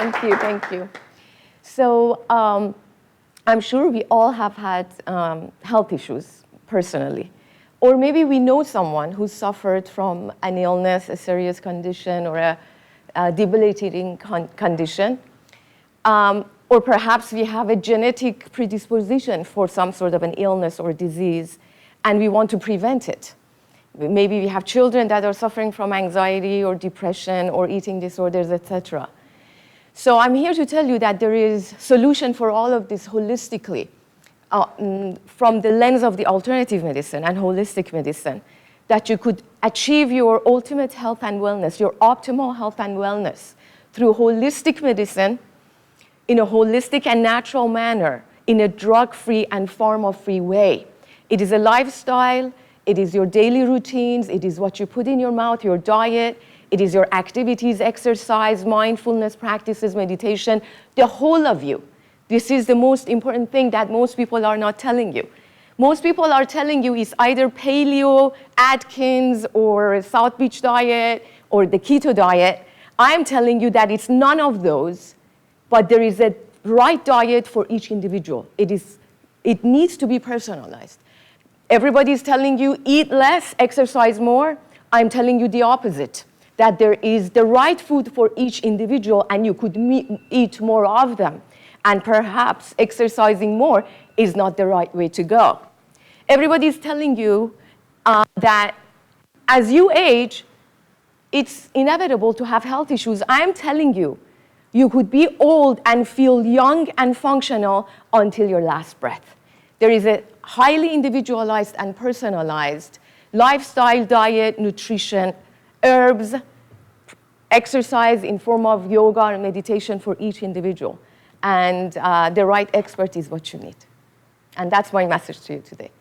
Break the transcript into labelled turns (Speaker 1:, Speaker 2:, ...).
Speaker 1: Thank you, thank you. So I'm sure we all have had health issues personally. Or maybe we know someone who suffered from an illness, a serious condition, or a debilitating condition. Or perhaps we have a genetic predisposition for some sort of an illness or disease, and we want to prevent it. Maybe we have children that are suffering from anxiety or depression or eating disorders, etc. So I'm here to tell you that there is solution for all of this holistically from the lens of the alternative medicine and holistic medicine, that you could achieve your ultimate health and wellness, your optimal health and wellness through holistic medicine in a holistic and natural manner, in a drug-free and pharma-free way. It is a lifestyle. It is your daily routines. It is what you put in your mouth, your diet. It is your activities, exercise, mindfulness practices, meditation, the whole of you. This is the most important thing that most people are not telling you. Most people are telling you it's either paleo, Atkins, or South Beach diet, or the keto diet. I'm telling you that it's none of those, but there is a right diet for each individual. It needs to be personalized. Everybody's telling you eat less, exercise more. I'm telling you the opposite, that there is the right food for each individual and you could eat more of them. And perhaps exercising more is not the right way to go. Everybody's telling you that as you age, it's inevitable to have health issues. I'm telling you, you could be old and feel young and functional until your last breath. There is a highly individualized and personalized lifestyle, diet, nutrition, herbs, exercise in form of yoga and meditation for each individual. And the right expert is what you need. And that's my message to you today.